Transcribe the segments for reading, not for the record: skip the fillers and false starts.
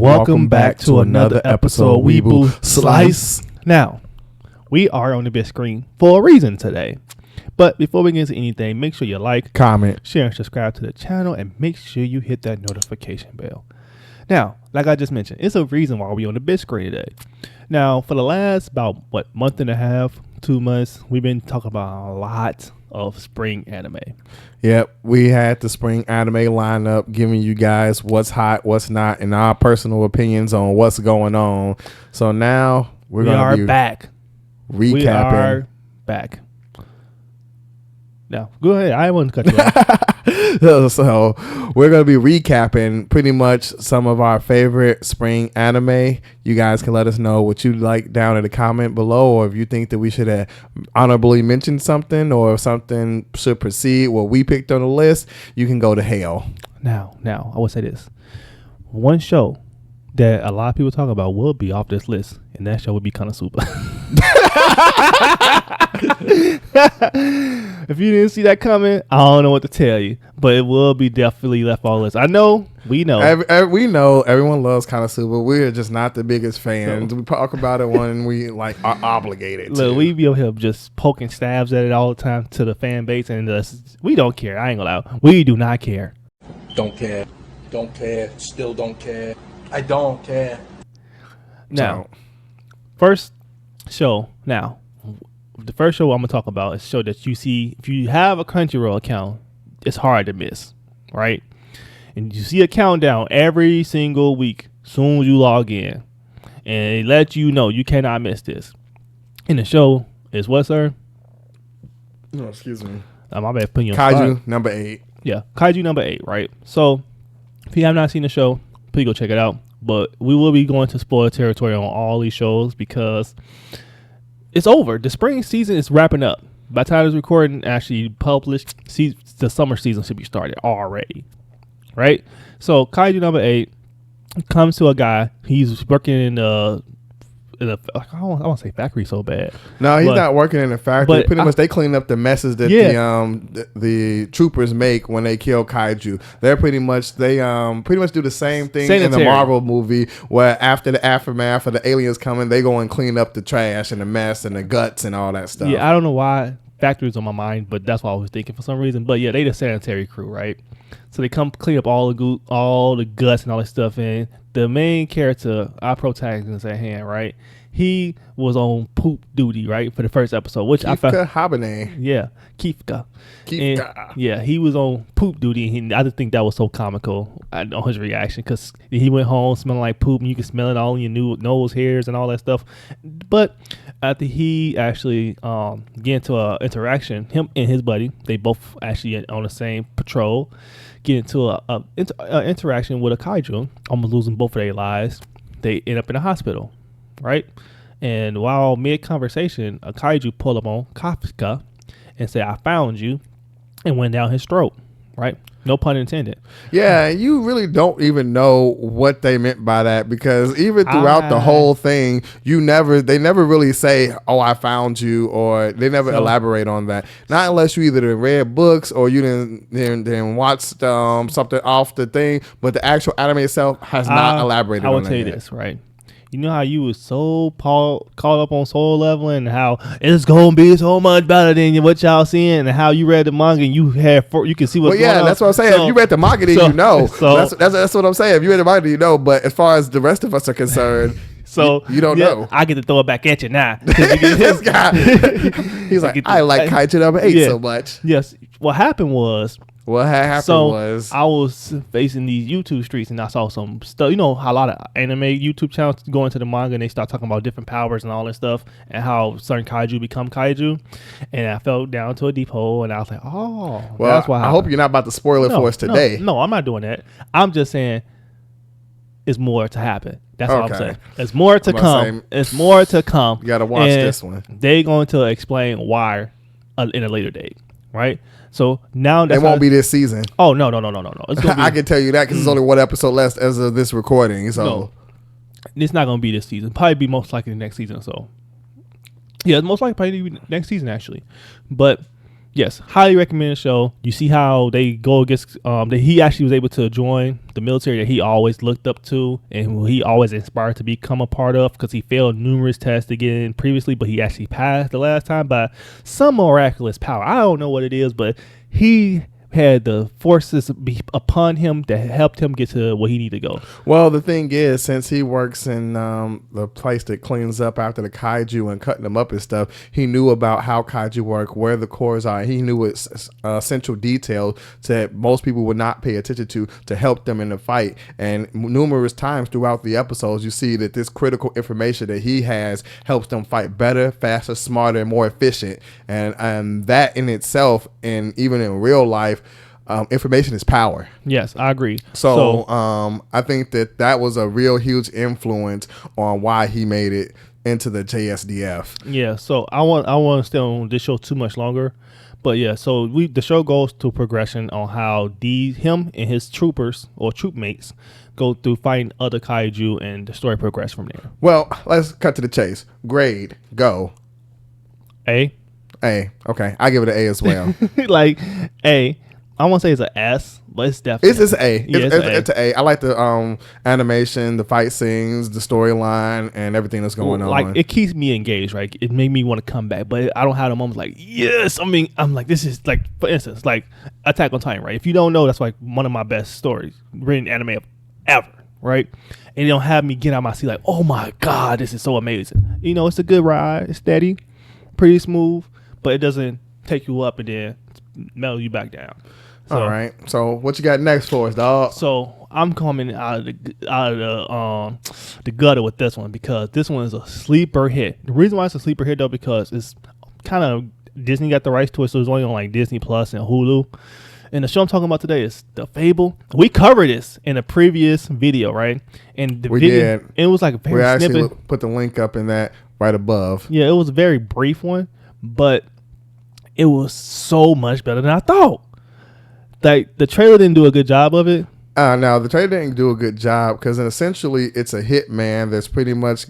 Welcome back to another episode Weeble Slice. Now, we are on the big screen for a reason today. But before we get into anything, make sure you like, comment, share, and subscribe to the channel, and make sure you hit that notification bell. Now, like I just mentioned, it's a reason why we're on the big screen today. Now, for the last month and a half, 2 months, we've been talking about a lot of spring anime. Yep, we had the spring anime lineup, giving you guys what's hot, what's not, and our personal opinions on what's going on. So now we are back. Recapping. We are back. Now, go ahead. I want to cut you off. So we're going to be recapping pretty much some of our favorite spring anime. You guys can let us know what you'd like down in the comment below, or if you think that we should have honorably mentioned something, or if something should precede what we picked on the list, you can go to hell. Now, I will say this. One show that a lot of people talk about will be off this list, and that show would be Konosuba. If you didn't see that coming, I don't know what to tell you, but it will be definitely left on the list. I know, we know. We know everyone loves Konosuba. We're just not the biggest fans. So, we talk about it when we are obligated. Look, we be over here just poking stabs at it all the time to the fan base, and we don't care. I ain't gonna lie. We do not care. Don't care. Don't care. Still don't care. I don't care. Now, first show. Now, the first show I'm gonna talk about is a show that you see if you have a Crunchyroll account. It's hard to miss, right? And you see a countdown every single week. Soon as you log in, and it lets you know you cannot miss this. And the show is what, sir? No, excuse me. My bad. Putting you on Kaiju spot. number 8. Yeah, Kaiju number 8. Right. So, if you have not seen the show, please go check it out. But we will be going to spoiler territory on all these shows because it's over. The spring season is wrapping up. By the time it's recording, actually published, the summer season should be started already. Right? So, Kaiju number 8 comes to a guy. He's working in I don't want to say factory so bad. No, he's not working in a factory. Pretty much, they clean up the messes that the troopers make when they kill kaiju. They pretty much do the same thing in the Marvel movie, where after the aftermath of the aliens coming, they go and clean up the trash and the mess and the guts and all that stuff. Yeah, I don't know why factory's on my mind, but that's what I was thinking for some reason. But yeah, they the sanitary crew, right? So they come clean up all the guts and all that stuff, and the main character, our protagonist at hand, right? He was on poop duty, right, for the first episode, which I found. Habane. Yeah, Kifka. Yeah, he was on poop duty, and I just think that was so comical on his reaction, because he went home smelling like poop, and you can smell it all in your nose hairs and all that stuff. But after he actually get into an interaction, him and his buddy, they both actually on the same patrol, get into a interaction with a kaiju, almost losing both of their lives. They end up in a hospital, right? And while mid-conversation, a kaiju pulled up on Kafka and said, "I found you," and went down his throat, right? No pun intended. Yeah, you really don't even know what they meant by that, because even throughout the whole thing, they never really say, "Oh, I found you," or they never elaborate on that. Not unless you either read books or you didn't watch something off the thing, but the actual anime itself has not elaborated on that. I will tell you this, right? You know how you was so caught up on Soul Level, and how it's gonna be so much better than what y'all seeing, and how you read the manga and you can see what's going on. That's what I'm saying. If you read the manga, then you know. That's what I'm saying. If you read the manga, you know. But as far as the rest of us are concerned, you don't know. I get to throw it back at you now. This guy, he's like, I like Kaiju number 8 so much. Yes. What happened was. I was facing these YouTube streets, and I saw some stuff. You know how a lot of anime YouTube channels go into the manga and they start talking about different powers and all that stuff, and how certain kaiju become kaiju. And I fell down to a deep hole, and I was like, "Oh, well, that's why." I hope you're not about to spoil it for us today. No, I'm not doing that. I'm just saying, it's more to happen. That's all I'm saying. It's more to come. It's more to come. You got to watch this one. They're going to explain why in a later date, right? So now it won't be this season. Oh no! It's gonna be, I can tell you that because there's only one episode left as of this recording. So no, it's not gonna be this season. Probably be most likely the next season. So yeah, it's most likely probably be next season actually. But Yes, highly recommend the show. You see how they go against that he actually was able to join the military that he always looked up to and who he always inspired to become a part of, because he failed numerous tests to get in previously, but he actually passed the last time by some miraculous power. I don't know what it is, but he had the forces be upon him that helped him get to where he needed to go. Well, the thing is, since he works in the place that cleans up after the kaiju and cutting them up and stuff, he knew about how kaiju work, where the cores are. He knew its essential details that most people would not pay attention to help them in the fight. And numerous times throughout the episodes, you see that this critical information that he has helps them fight better, faster, smarter, and more efficient. And that in itself, and even in real life, information is power. Yes, I agree. So I think that was a real huge influence on why he made it into the JSDF. Yeah, so I want to stay on this show too much longer, but yeah, so the show goes to progression on how him and his troopers or troop mates go through fighting other kaiju, and the story progresses from there. Well, let's cut to the chase. Grade, go. A. Okay, I give it an A as well. Like A. I won't say it's an S, but it's definitely it's an A. Yeah, it's an A. I like the animation, the fight scenes, the storyline, and everything that's going on. Like, it keeps me engaged, right? It made me want to come back, but I don't have the moments like, yes. I mean, I'm like, this is like, for instance, like Attack on Titan, right? If you don't know, that's like one of my best stories written anime ever, right? And you don't have me get out of my seat like, oh my God, this is so amazing. You know, it's a good ride. It's steady, pretty smooth, but it doesn't take you up and then mellow you back down. So, all right. So what you got next for us, dog? So I'm coming out of the gutter with this one, because this one is a sleeper hit. The reason why it's a sleeper hit, though, because it's kind of Disney got the rights to it, so it's only on like Disney Plus and Hulu. And the show I'm talking about today is The Fable. We covered this in a previous video, right? And the video, did. It was like a very we actually snippet. Put the link up in that right above. Yeah, it was a very brief one, but it was so much better than I thought. Like, the trailer didn't do a good job of it. Now the trailer didn't do a good job, because essentially it's a hitman that's pretty much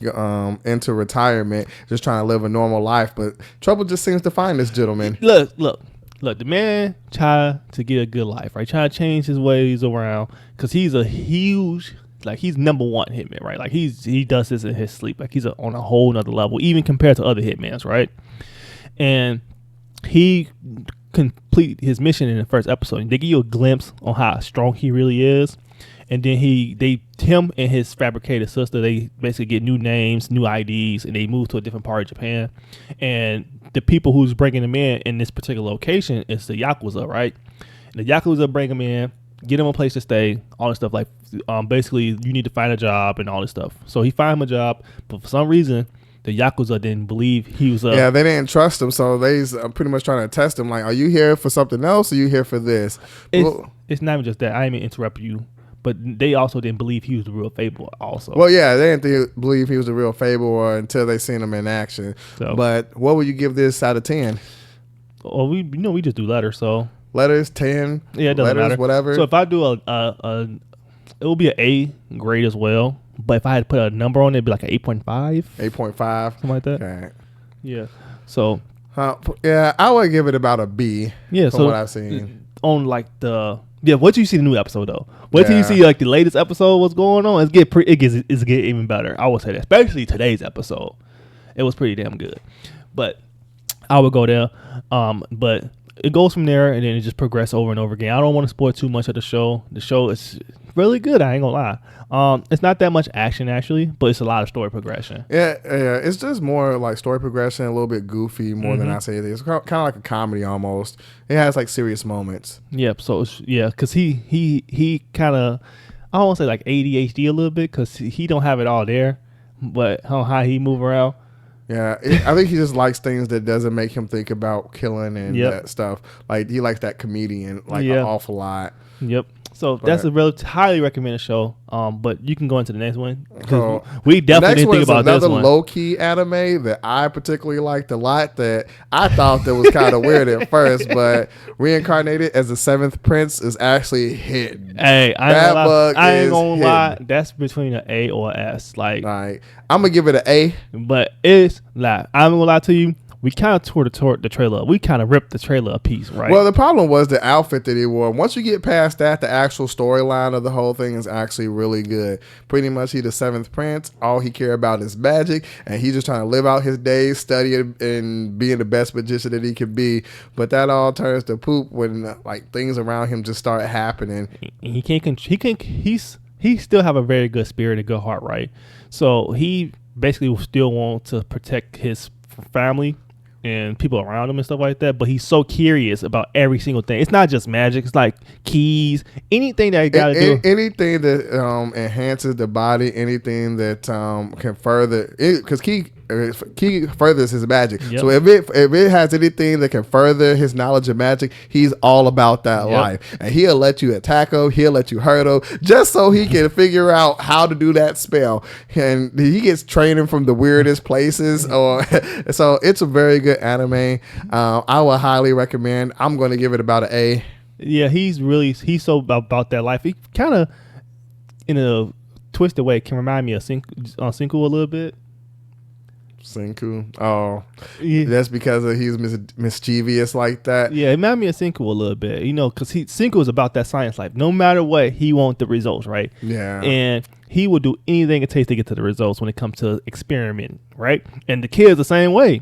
into retirement, just trying to live a normal life. But trouble just seems to find this gentleman. Look. The man tried to get a good life, right? Trying to change his ways around, because he's a huge, like, he's number one hitman, right? Like, he does this in his sleep. Like, he's on a whole nother level, even compared to other hitmans, right? And he complete his mission in the first episode, and they give you a glimpse on how strong he really is. And then him and his fabricated sister, they basically get new names, new IDs, and they move to a different part of Japan. And the people who's bringing them in this particular location is the Yakuza, right? And the Yakuza bring them in, get him a place to stay, all this stuff. Like, basically, you need to find a job and all this stuff. So he find him a job, but for some reason, the Yakuza didn't believe he was yeah, they didn't trust him, so they pretty much trying to test him. Like, are you here for something else, or are you here for this? It's not even just that. I didn't mean interrupt you, but they also didn't believe he was the real Fable also. Well, yeah, they didn't believe he was the real Fable until they seen him in action. So, but what would you give this out of 10? Well, we just do letters, so. Letters, 10? Yeah, it doesn't matter. Whatever. So if I do it will be an A grade as well. But if I had to put a number on it, it'd be like an 8.5. 8.5. Something like that. Okay. Yeah. So. Yeah, I would give it about a B. Yeah. From what I've seen. On like what you see the new episode though? Wait till you see like the latest episode. What's going on? It gets even better. I would say that, especially today's episode. It was pretty damn good. But I would go there. But it goes from there, and then it just progresses over and over again. I don't want to spoil too much of the show. The show is really good. I ain't gonna lie. It's not that much action actually, but it's a lot of story progression. Yeah. It's just more like story progression, a little bit goofy more than I say it is. It's kind of like a comedy almost. It has like serious moments. Yep. So because he kind of, I don't want to say like ADHD a little bit, because he don't have it all there, but how he move around. Yeah, I think he just likes things that doesn't make him think about killing and that stuff. Like, he likes that comedian an awful lot. Yep. So that's a highly recommended show. But you can go into the next one, because we definitely didn't think about this one. Another low-key anime that I particularly liked a lot, that I thought that was kind of weird at first, but Reincarnated as the Seventh Prince is actually hidden. Hey, I ain't gonna lie. That's between an A or an S. Like, I'm gonna give it an A. But it's like, I'm gonna lie to you. we kind of tore the trailer up. We kind of ripped the trailer a piece, right? Well, the problem was the outfit that he wore. Once you get past that, the actual storyline of the whole thing is actually really good. Pretty much, he the 7th prince. All he care about is magic, and he's just trying to live out his days, studying and being the best magician that he can be. But that all turns to poop when like things around him just start happening. He still have a very good spirit, a good heart, right? So he basically still wants to protect his family and people around him and stuff like that, but he's so curious about every single thing. It's not just magic. It's like keys, anything that you gotta do. Anything that enhances the body, anything that can further it, because key furthers his magic. Yep. So if it has anything that can further his knowledge of magic, he's all about that life. And he'll let you attack him, he'll let you hurt him, just so he can figure out how to do that spell. And he gets training from the weirdest places. So it's a very good anime. I would highly recommend. I'm going to give it about an A. Yeah, he's so about that life. He kind of, in a twisted way, can remind me of Senku a little bit. Senku. Oh, yeah. That's because he's mischievous like that. Yeah, it reminded me of Senku a little bit, because Senku is about that science life. No matter what, he wants the results, right? Yeah. And he will do anything it takes to get to the results when it comes to experimenting, right? And the kid's the same way.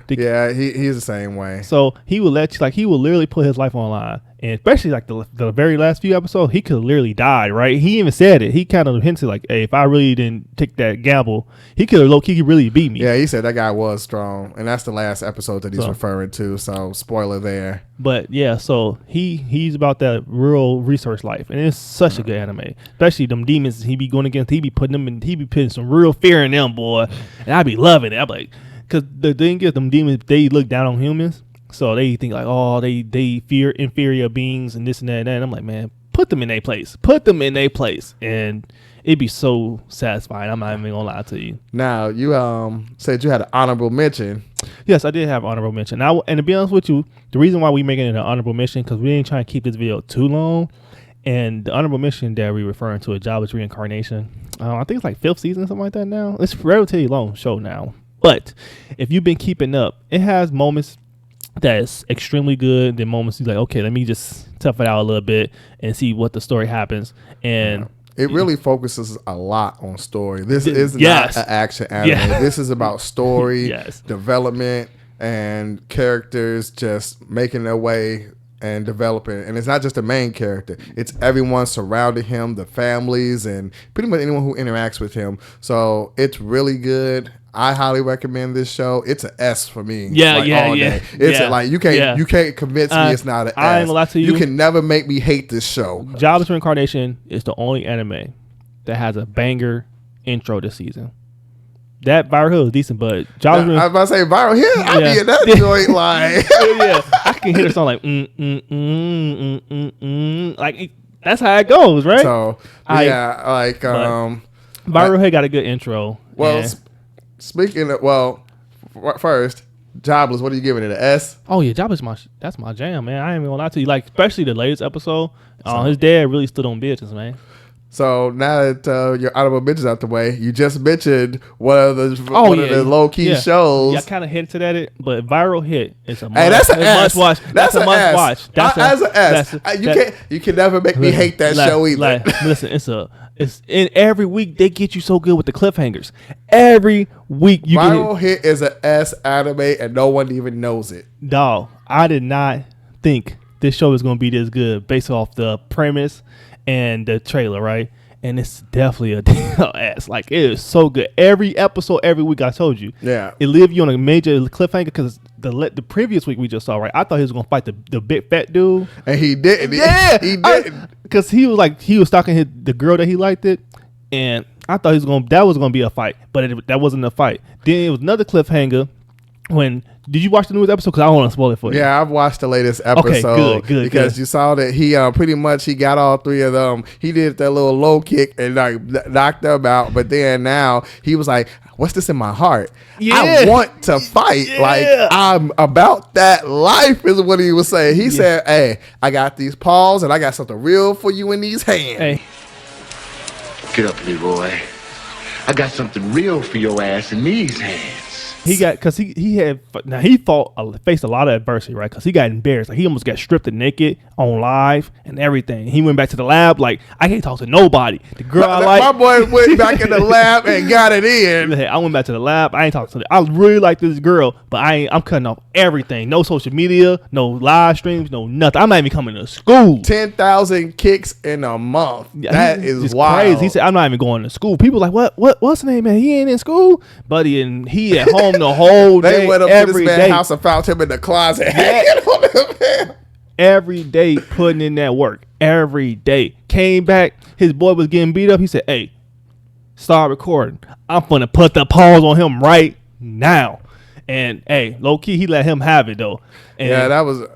He's the same way. So he will he will literally put his life on line. And especially like the very last few episodes, he could literally die, right? He even said it. He kind of hinted like, hey, if I really didn't take that gamble, he could really beat me. Yeah, he said that guy was strong. And that's the last episode that he's referring to. So spoiler there. But yeah, so he's about that real research life. And it's such a good anime. Especially them demons he be going against. He be putting some real fear in them, boy. And I be loving it. I'm like, because the thing is, them demons, they look down on humans. So they think like, oh, they fear inferior beings and this and that and that. And I'm like, man, put them in their place. And it'd be so satisfying. I'm not even gonna lie to you. Now, you said you had an honorable mention. Yes, I did have an honorable mention. Now, and to be honest with you, the reason why we making it an honorable mention, because we ain't trying to keep this video too long. And the honorable mention that we're referring to, A Jobless Reincarnation, I think it's like 5th season or something like that now. It's a relatively long show now. But if you've been keeping up, it has moments that's extremely good. Then moments you're like, okay, let me just tough it out a little bit and see what the story happens. And it really focuses a lot on story. This is not an action anime. Yeah. This is about story, development, and characters just making their way and developing. And it's not just the main character. It's everyone surrounding him, the families, and pretty much anyone who interacts with him. So it's really good. I highly recommend this show. It's an S for me. Yeah. It's like you can't convince me it's not an S. I ain't gonna lie to you. You can never make me hate this show. Jobless Reincarnation is the only anime that has a banger intro this season. That Viral Hill is decent, but I was about to say Viral Hill. I be in that joint like I can hear the song like like that's how it goes, right? So Viral Hill got a good intro. Well. Speaking of, first, Jobless, what are you giving it, an S? Oh, yeah, Jobless, that's my jam, man. I ain't even gonna lie to you. Like, especially the latest episode, his dad really stood on business, man. So now that your honorable mentions out the way, you just mentioned one of the low-key shows. Yeah, I kind of hinted at it, but Viral Hit is a must, that's an S. must watch. That's a must watch. That's an S. You can never make me hate that show either. Listen, it's in every week they get you so good with the cliffhangers. Every week you Viral Hit is an S anime and no one even knows it. Dog, I did not think this show was going to be this good based off the premise and the trailer, right? And it's definitely a ass. Like, it is so good. Every episode, every week, I told you. Yeah. It leave you on a major cliffhanger because the previous week we just saw, right? I thought he was going to fight the big fat dude. And he didn't. Yeah. He didn't. Because he was stalking the girl that he liked it. And I thought that was going to be a fight. But that wasn't a fight. Then it was another cliffhanger did you watch the newest episode? Because I don't want to spoil it for you. Yeah, I've watched the latest episode. Okay, good. Because you saw that he pretty much he got all three of them. He did that little low kick and like knocked them out. But then now he was like, "What's this in my heart? I want to fight. Like I'm about that life." Is what he was saying. He said, "Hey, I got these paws and I got something real for you in these hands." Hey, get up, Leroy. I got something real for your ass in these hands. He got because he faced a lot of adversity, right? Because he got embarrassed. Like he almost got stripped naked on live and everything. He went back to the lab like I can't talk to nobody. The girl I like, my boy went back in the lab and got it in. I went back to the lab. I ain't talking to. I really like this girl, but I'm cutting off everything. No social media, no live streams, no nothing. I'm not even coming to school. 10,000 kicks in a month. That is wild. Crazy. He said I'm not even going to school. People like what's the name, man? He ain't in school, buddy, and he at home the whole day. They went up to this man's house and found him in the closet. Every day putting in that work. Every day. Came back. His boy was getting beat up. He said, hey, start recording. I'm finna put the pause on him right now. And hey, low key, he let him have it though. And yeah, that was.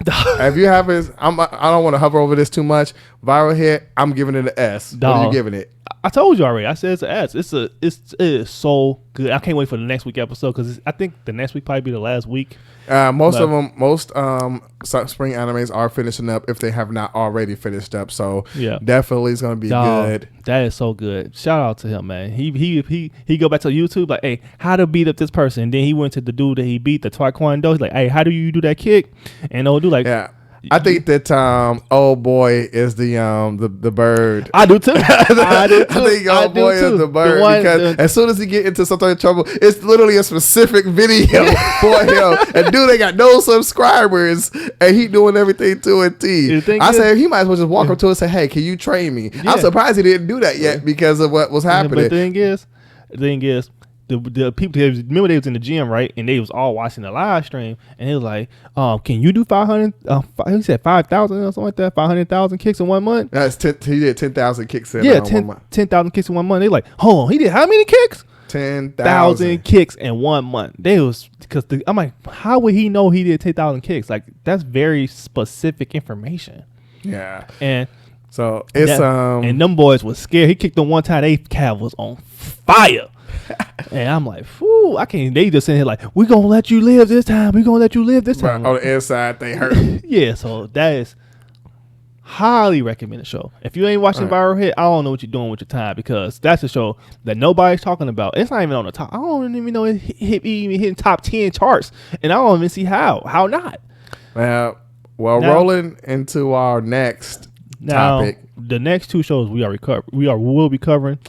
If you have his, I don't want to hover over this too much. Viral hit. I'm giving it an S. What are you giving it? I told you already. I said it's an S. It is so good. I can't wait for the next week episode because I think the next week probably be the last week. Most spring animes are finishing up if they have not already finished up. So yeah, definitely it's gonna be good. That is so good. Shout out to him, man. He go back to YouTube like, hey, how to beat up this person. And then he went to the dude that he beat, the Taekwondo. He's like, hey, how do you do that kick? And old dude like, yeah. I think that old boy is the bird. I do too. I think old boy is the bird because as soon as he get into some sort of trouble, it's literally a specific video for him. And dude, they got no subscribers, and he doing everything to a T. I said he might as well just walk up to us and say, "Hey, can you train me?" Yeah. I'm surprised he didn't do that yet because of what was happening. But the thing is. The people, remember they was in the gym, right? And they was all watching the live stream. And it was like, can you do 500? He said 5,000 or something like that. 500,000 kicks in 1 month. He did 10,000 kicks in 1 month. 10,000 kicks in 1 month. They like, hold on, he did how many kicks? 10,000 kicks in 1 month. They was I'm like, how would he know he did 10,000 kicks? Like that's very specific information. Yeah. And so it's and them boys was scared. He kicked them one time. They calf was on fire. And I'm like, "Whoo, I can't." They just sitting here like, "We're gonna let you live this time. We're gonna let you live this time." Right, on the inside, they hurt. Yeah, so that is highly recommended show. If you ain't watching Viral Hit, I don't know what you're doing with your time because that's a show that nobody's talking about. It's not even on the top. I don't even know it even hitting top 10 charts, and I don't even see how. How not? Well, rolling into our next topic. The next two shows will be covering.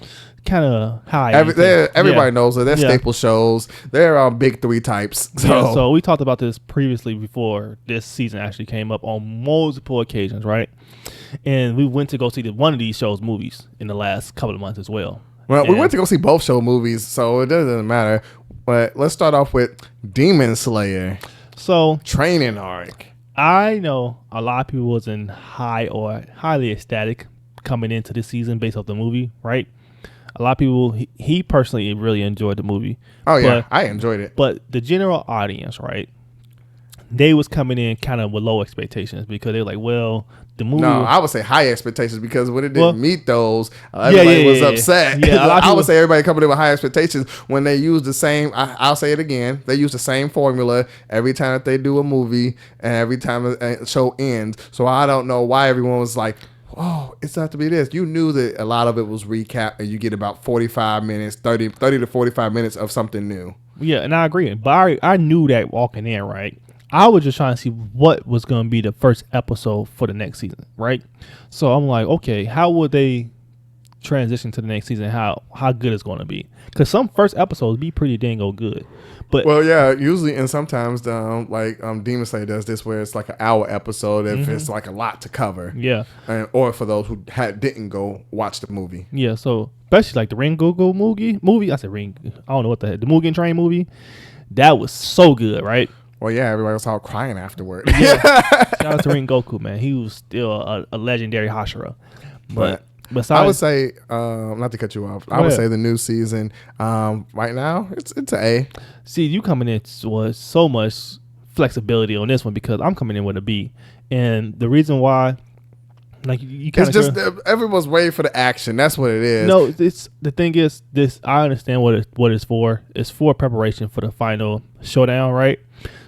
Kind of high. Everybody knows that they're staple shows. They're big three types. So we talked about this previously before this season actually came up on multiple occasions, right? And we went to go see one of these shows movies in the last couple of months as well. Well, we went to go see both show movies, so it doesn't matter. But let's start off with Demon Slayer. So training arc. I know a lot of people was in highly ecstatic coming into this season based off the movie, right? A lot of people, he personally really enjoyed the movie. Oh, yeah, I enjoyed it. But the general audience, right, they was coming in kind of with low expectations because they were like, well, the movie. No, I would say high expectations because when it didn't meet those, everybody was upset. Yeah, I would say everybody coming in with high expectations when they use the same, I'll say it again, they use the same formula every time that they do a movie and every time a show ends. So I don't know why everyone was like, oh, it's not to be this. You knew that a lot of it was recap and you get about 45 minutes, 30 to 45 minutes of something new. Yeah, and I agree. But I knew that walking in, right? I was just trying to see what was going to be the first episode for the next season, right? So I'm like, okay, how would they transition to the next season? How good it's going to be? Because some first episodes be pretty dang good. But well, yeah, usually and sometimes Demon Slayer does this where it's like an hour episode if it's like a lot to cover. Yeah. Or for those who didn't go watch the movie. Yeah, so especially like the Ringogo movie. I said Ring. I don't know what the Mugen Train movie. That was so good, right? Well, yeah, everybody was all crying afterward. Yeah. Shout out to Ringoku, man. He was still a legendary Hashira. But besides, I would say, not to cut you off, I would say the new season, right now, it's an A. See, you coming in was so much flexibility on this one because I'm coming in with a B. And the reason why, like you kind of just everyone's waiting for the action. That's what it is. No, it's the thing is this. I understand what it's for. It's for preparation for the final showdown, right?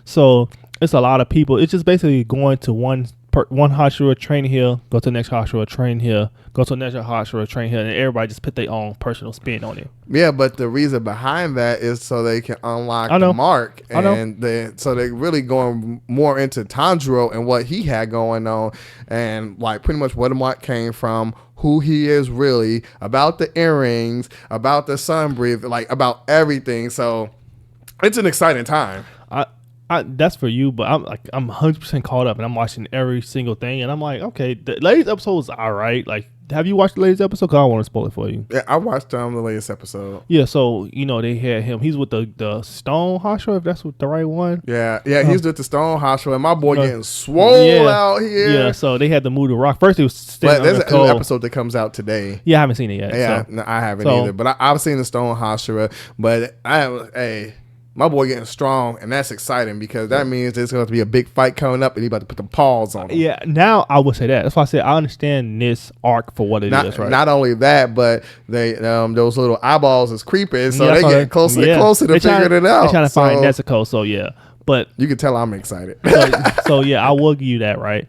So it's a lot of people. It's just basically going to one one Hashira, train here, go to the next Hashira, train here, go to the next Hashira, train here, and everybody just put their own personal spin on it. Yeah, but the reason behind that is so they can unlock the mark, and so they're really going more into Tanjiro and what he had going on, and like pretty much where the mark came from, who he is really, about the earrings, about the sun breathe, like about everything. So it's an exciting time. That's for you, but I'm 100% caught up, and I'm watching every single thing, and I'm like, okay, the latest episode is all right. Like, have you watched the latest episode? Cause I don't want to spoil it for you. Yeah, I watched the latest episode. Yeah, so they had him. He's with the Stone Hashira, if that's the right one. Yeah, he's with the Stone Hashira, and my boy getting swole out here. Yeah, so they had to move the rock. First, it was standing there's an episode that comes out today. Yeah, I haven't seen it yet. Yeah, no, I haven't either. But I've seen the Stone Hashira. But my boy getting strong, and that's exciting because that means there's going to be a big fight coming up, and he's about to put the paws on him. Yeah, now I would say that. That's why I said I understand this arc for what it is. Right. Not only that, but they those little eyeballs is creeping, so they get closer and closer to figuring it out. They're trying to find Nezuko, so yeah. But you can tell I'm excited. so yeah, I will give you that. Right.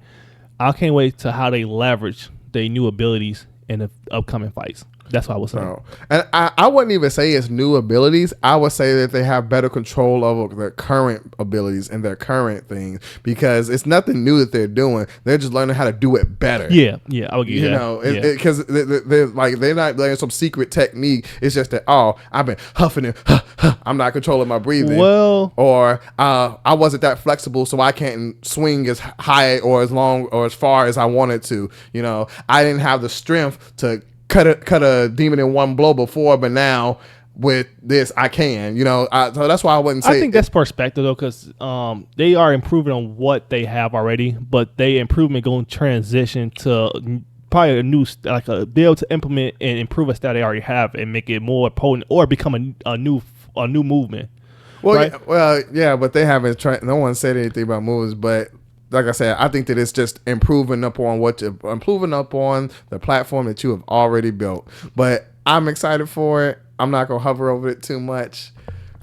I can't wait to how they leverage their new abilities in the upcoming fights. That's what I was saying. Oh. And I wouldn't even say it's new abilities. I would say that they have better control over their current abilities and their current things, because it's nothing new that they're doing. They're just learning how to do it better. Yeah, I would give you that. Because they're not learning some secret technique. It's just that, I've been huffing and I'm not controlling my breathing. Well, or I wasn't that flexible, so I can't swing as high or as long or as far as I wanted to. I didn't have the strength to cut a demon in one blow before, but now with this I can. So that's why I wouldn't say. I think that's perspective though, because they are improving on what they have already, but they improvement going to transition to probably a new be able to implement and improve a style they already have and make it more potent or become a new movement. Well, right? yeah, but they haven't tried. No one said anything about moves, but. Like I said, I think that it's just improving upon the platform that you have already built. But I'm excited for it. I'm not gonna hover over it too much.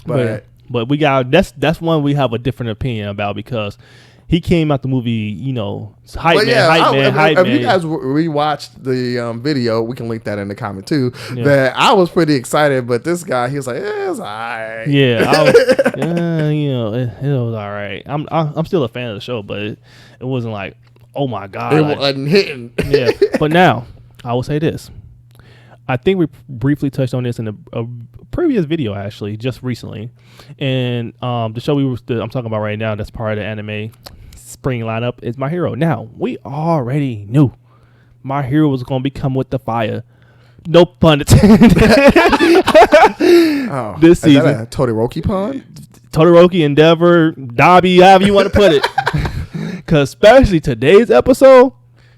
But we got that's one we have a different opinion about, because he came out the movie, hype man. If you guys rewatched the video, we can link that in the comment too. Yeah. That I was pretty excited, but this guy, he was like, it's all right. Yeah, it was all right. I'm still a fan of the show, but it wasn't like, oh my god, it wasn't hitting. Yeah, but now I will say this. I think we briefly touched on this in a previous video, actually, just recently, and the show I'm talking about right now, that's part of the anime spring lineup, is My Hero. Now, we already knew My Hero was going to be coming with the fire. No pun intended. This season. Is that a Todoroki pun? Todoroki, Endeavor, Dobby, however you want to put it. Because especially today's episode.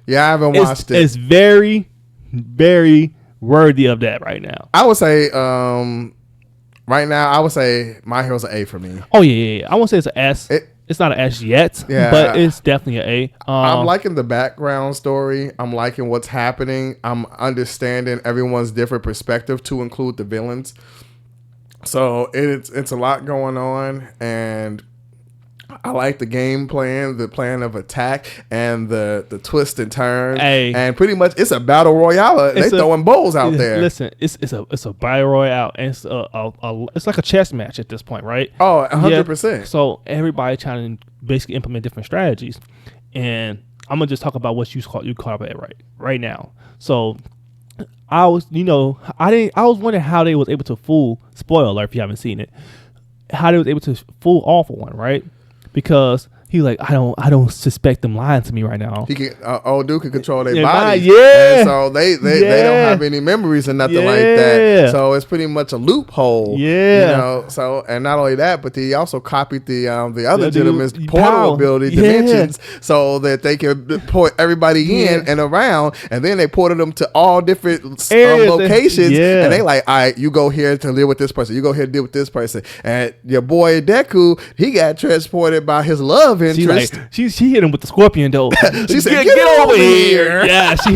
Yeah, I haven't watched it. It's very, very worthy of that right now. I would say, right now, I would say My Hero's an A for me. Oh, yeah. I won't say it's an S. It's not an S yet, but it's definitely an A. I'm liking the background story. I'm liking what's happening. I'm understanding everyone's different perspective to include the villains. So it's a lot going on, and I like the game plan, the plan of attack, and the twist and turn. Hey. And pretty much it's a battle royale. They throwing bowls out there. Listen, it's a battle royale, and it's like a chess match at this point, right? Oh, 100%. So everybody trying to basically implement different strategies, and I'm gonna just talk about what you caught up at right now. So I was wondering how they was able to fool. Spoiler alert if you haven't seen it. How they was able to fool All For One, right? Because he like, I don't suspect them lying to me right now. He can old dude can control their bodies. Yeah. And so they don't have any memories or nothing like that. So it's pretty much a loophole. Yeah. So, and not only that, but he also copied the other gentleman's portal ability dimensions so that they could port everybody in and around, and then they ported them to all different locations. And they like, all right, you go here to deal with this person. You go here to deal with this person. And your boy Deku, he got transported by his love love interest. She hit him with the scorpion though. She said, "Get over here." Yeah, she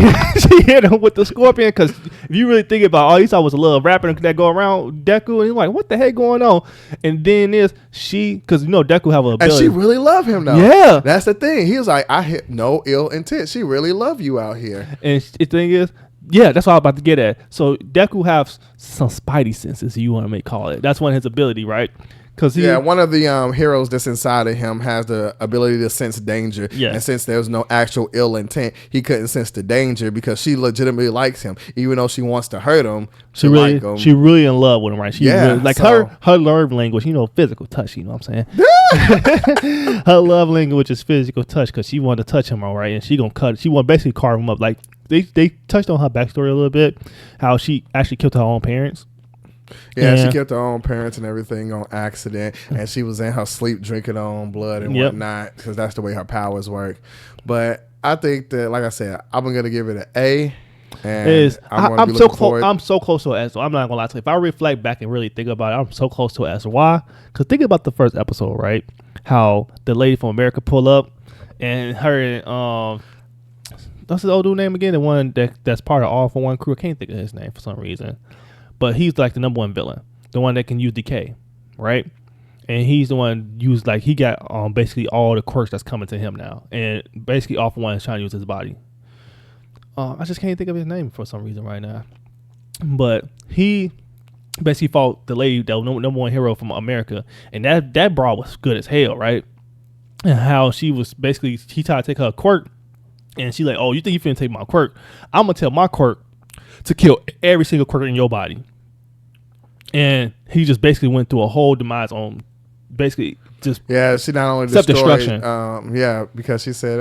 hit him with the scorpion because if you really think about, all you saw was a little rapper that go around Deku, and he's like, "What the heck going on?" And then because Deku have a ability, and she really love him though. Yeah, that's the thing. He was like, "I hit no ill intent. She really love you out here." And the thing is, yeah, that's what I was about to get at. So Deku has some spidey senses, you want to call it. That's one of his ability, right? One of the heroes that's inside of him has the ability to sense danger. Yeah. And since there's no actual ill intent, he couldn't sense the danger because she legitimately likes him, even though she wants to hurt him. She really in love with him, right? Her love language, physical touch. You know what I'm saying? Her love language is physical touch because she wanted to touch him, all right, and she want to basically carve him up. Like they touched on her backstory a little bit, how she actually killed her own parents. Yeah, she killed her own parents and everything on accident, and she was in her sleep drinking her own blood and whatnot because that's the way her powers work. But I think that, like I said, I'm gonna give it an A. And I'm so close. I'm so close to an S. I'm not gonna lie to you. If I reflect back and really think about it, I'm so close to an S. Why? Because think about the first episode, right? How the lady from America pull up, and her what's the old dude name again? The one that's part of All for One crew. I can't think of his name for some reason. But he's like the number one villain, the one that can use decay, right? And he's the one he got basically all the quirks that's coming to him now, and basically All for One is trying to use his body. I just can't think of his name for some reason right now. But he basically fought the lady, the number one hero from America, and that broad was good as hell, right? And how she was basically, he tried to take her quirk, and she like, "Oh, you think you finna take my quirk? I'm gonna tell my quirk to kill every single quirk in your body." And he just basically went through a whole demise on basically just she not only self-destruction. Because she said,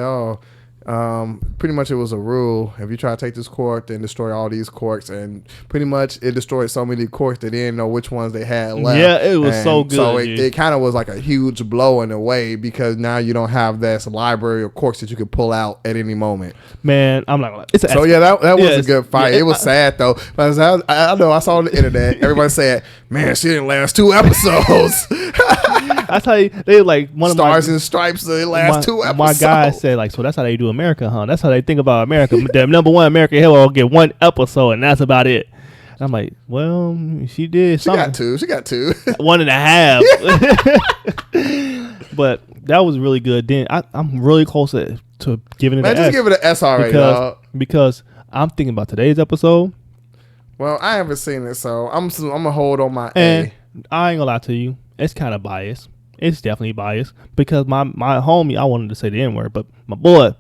pretty much it was a rule. If you try to take this quirk, then destroy all these quirks, and pretty much it destroyed so many quirks they didn't know which ones they had left. Yeah, it was so good. So it kind of was like a huge blow in a way because now you don't have this library of quirks that you can pull out at any moment. Man, I'm not gonna lie. That was a good fight. It was sad though. But I know I saw on the internet everybody said, "Man, she didn't last 2 episodes." I tell you, they like one of Stars and Stripes. They last 2 episodes. My guy said so that's how they do America, huh? That's how they think about America. The number one American hero will get 1 episode, and that's about it. And I'm like, well, she did something. She got 2. 1.5. But that was really good. Then I'm really close to giving it an S. Just give it an S already, because I'm thinking about today's episode. Well, I haven't seen it, so I'm gonna hold on my and A. I ain't gonna lie to you, it's kind of biased. It's definitely biased because my homie, I wanted to say the N-word, but my boy,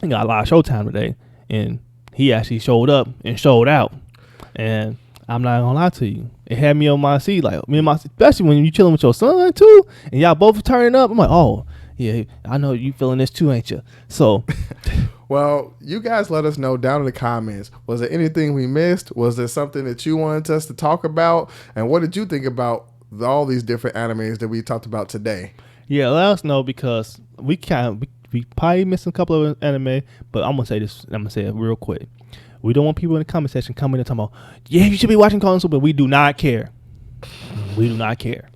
he got a lot of showtime today, and he actually showed up and showed out. And I'm not gonna lie to you, it had me on my seat, like especially when you chilling with your son too, and y'all both turning up. I'm like, oh yeah, I know you feeling this too, ain't you? So. Well, you guys let us know down in the comments. Was there anything we missed? Was there something that you wanted us to talk about? And what did you think about all these different animes that we talked about today? Yeah, let us know because we probably missed a couple of anime, but I'm gonna say this. I'm gonna say it real quick. We don't want people in the comment section coming and talking about, yeah, you should be watching Konosuba, but we do not care. We do not care.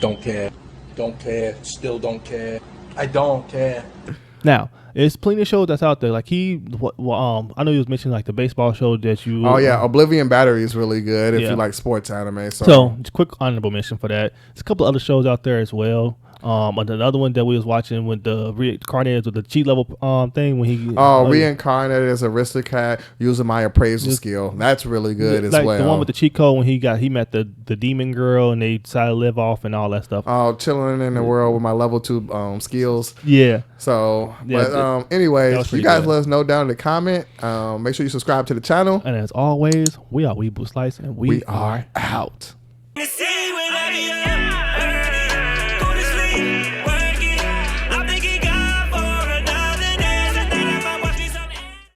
Don't care. Don't care. Still don't care. I don't care. Now, there's plenty of shows that's out there. Like I know you was mentioning like the baseball show that you. Oh yeah, Oblivion Battery is really good if you like sports anime. So just quick honorable mention for that. There's a couple other shows out there as well. Another one that we was watching with the reincarnated with the cheat level thing when he reincarnated as Aristocrat using my appraisal skill. That's really good as well. The one with the cheat code when he met the demon girl and they decided to live off and all that stuff. Oh, chilling in the world with my level 2 skills. Yeah. So, anyways, you guys let us know down in the comment. Make sure you subscribe to the channel. And as always, we are Weeble Slice and we are out.